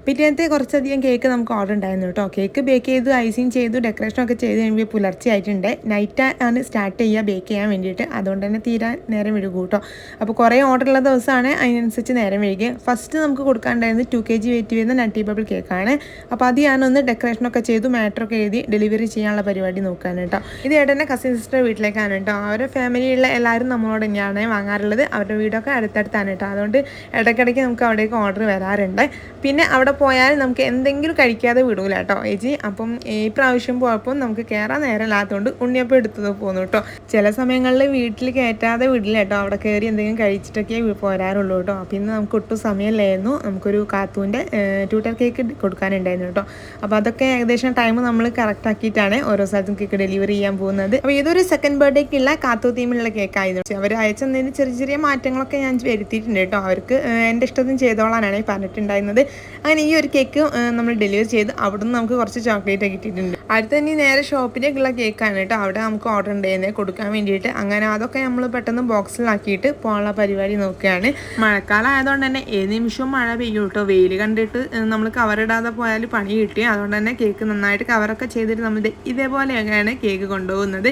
പിറ്റേന്നത്തെ കുറച്ചധികം കേക്ക് നമുക്ക് ഓർഡർ ഉണ്ടായിരുന്നു കേട്ടോ. കേക്ക് ബേക്ക് ചെയ്തു, ഐസിങ് ചെയ്തു, ഡെക്കറേഷനൊക്കെ ചെയ്ത് കഴിയുമ്പോൾ പുലർച്ചെ ആയിട്ടുണ്ട്. നൈറ്റ് ആണ് സ്റ്റാർട്ട് ചെയ്യുക ബേക്ക് ചെയ്യാൻ വേണ്ടിയിട്ട്. അതുകൊണ്ട് തന്നെ തീരാൻ നേരം വൈകും കേട്ടോ. അപ്പോൾ കുറേ ഓർഡറുള്ള ദിവസമാണ്, അതിനനുസരിച്ച് നേരം വൈകി. ഫസ്റ്റ് നമുക്ക് കൊടുക്കാനുണ്ടായിരുന്നത് 2 kg വെയിറ്റ് വരുന്ന നട്ടി ബബിൾ കേക്കാണ്. അപ്പോൾ അത് ഞാനൊന്ന് ഡെക്കറേഷനൊക്കെ ചെയ്തു, മാറ്ററൊക്കെ എഴുതി ഡെലിവറി ചെയ്യാനുള്ള പരിപാടി നോക്കാൻ കേട്ടോ. ഇത് ഏട്ടൻ്റെ കസിൻ സിസ്റ്റർ വീട്ടിലേക്കാണ് കേട്ടോ. അവരുടെ ഫാമിലിയുള്ള എല്ലാവരും നമ്മളോട് തന്നെയാണ് വാങ്ങാറുള്ളത്. അവരുടെ വീടൊക്കെ അടുത്തടുത്താണ് കേട്ടോ. അതുകൊണ്ട് ഇടയ്ക്കിടയ്ക്ക് നമുക്ക് അവിടേക്ക് ഓർഡർ വരാറുണ്ട്. പിന്നെ അവിടെ പോയാൽ നമുക്ക് എന്തെങ്കിലും കഴിക്കാതെ വിടൂല കേട്ടോ ചേച്ചി. അപ്പം ഈ പ്രാവശ്യം പോയപ്പോൾ നമുക്ക് കയറാൻ നേരമില്ലാത്തതുകൊണ്ട് ഉണ്ണിയപ്പം എടുത്തത് പോന്നു കേട്ടോ. ചില സമയങ്ങളിൽ വീട്ടിൽ കയറ്റാതെ വിടില്ല കേട്ടോ. അവിടെ കയറി എന്തെങ്കിലും കഴിച്ചിട്ടൊക്കെ പോരാറുള്ളൂ കേട്ടോ. അപ്പം ഇന്ന് നമുക്ക് ഒട്ടും സമയമില്ലായിരുന്നു. നമുക്കൊരു കാത്തൂൻ്റെ ട്യൂട്ടർ കേക്ക് കൊടുക്കാനുണ്ടായിരുന്നു കേട്ടോ. അപ്പോൾ അതൊക്കെ ഏകദേശം ടൈം നമ്മൾ കറക്റ്റ് ആക്കിയിട്ടാണ് ഓരോ സ്ഥലത്തും കേക്ക് ഡെലിവറി ചെയ്യാൻ പോകുന്നത്. അപ്പോൾ ഇതൊരു സെക്കൻഡ് ബർത്ത്ഡേക്കുള്ള കാത്തു തീമിലുള്ള കേക്കായിരുന്നു. അവർ അയച്ചെന്നതിന് ചെറിയ ചെറിയ മാറ്റങ്ങളൊക്കെ ഞാൻ വരുത്തിയിട്ടുണ്ട് കേട്ടോ. അവർക്ക് എൻ്റെ ഇഷ്ടത്തിന് ചെയ്തോളാനാണ് പറഞ്ഞിട്ടുണ്ടായിരുന്നത്. അങ്ങനെ ഈ ഒരു കേക്ക് നമ്മൾ ഡെലിവറി ചെയ്ത് അവിടെ നിന്ന് നമുക്ക് കുറച്ച് ചോക്ലേറ്റ് കിട്ടിയിട്ടുണ്ട്. അടുത്ത് തന്നെ നേരെ ഷോപ്പിലേക്കുള്ള കേക്കാണ് കേട്ടോ. അവിടെ നമുക്ക് ഓർഡർ ഉണ്ടായിരുന്നത് കൊടുക്കാൻ വേണ്ടിയിട്ട്. അങ്ങനെ അതൊക്കെ നമ്മൾ പെട്ടെന്ന് ബോക്സിലാക്കിയിട്ട് പോകാനുള്ള പരിപാടി നോക്കുകയാണ്. മഴക്കാലം ആയതുകൊണ്ട് തന്നെ ഏത് നിമിഷവും മഴ പെയ്യും കേട്ടോ. വെയിൽ കണ്ടിട്ട് നമ്മൾ കവറിടാതെ പോയാൽ പണി കിട്ടി. അതുകൊണ്ട് തന്നെ കേക്ക് നന്നായിട്ട് കവറൊക്കെ ചെയ്തിട്ട് നമ്മൾ ഇതേപോലെയൊക്കെയാണ് കേക്ക് കൊണ്ടുപോകുന്നത്.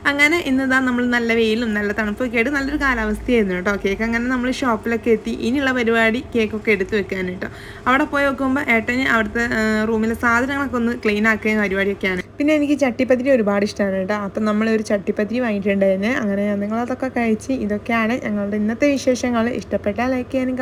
അങ്ങനെ ഇന്നിതാ നമ്മൾ നല്ല വെയിലും നല്ല തണുപ്പൊക്കെ ആയിട്ട് നല്ലൊരു കാലാവസ്ഥയായിരുന്നു കേട്ടോ. കേക്ക് അങ്ങനെ നമ്മൾ ഷോപ്പിലൊക്കെ എത്തി. ഇനിയുള്ള പരിപാടി കേക്കൊക്കെ എടുത്ത് വെക്കാൻ കേട്ടോ. അവിടെ പോയി വെക്കുമ്പോൾ ഏട്ടന് അവിടുത്തെ റൂമിലെ സാധനങ്ങളൊക്കെ ഒന്ന് ക്ലീൻ ആക്കുകയും പരിപാടിയൊക്കെയാണ്. പിന്നെ എനിക്ക് ചട്ടിപ്പത്തിരി ഒരുപാട് ഇഷ്ടമാണ് കേട്ടോ. അപ്പം നമ്മളൊരു ചട്ടിപ്പത്തിരി വാങ്ങിയിട്ടുണ്ടായിരുന്നു. അങ്ങനെ നിങ്ങളതൊക്കെ കഴിച്ച് ഇതൊക്കെയാണ് ഞങ്ങളുടെ ഇന്നത്തെ വിശേഷങ്ങൾ. ഇഷ്ടപ്പെട്ടാൽ ലൈക്ക് ചെയ്യാനും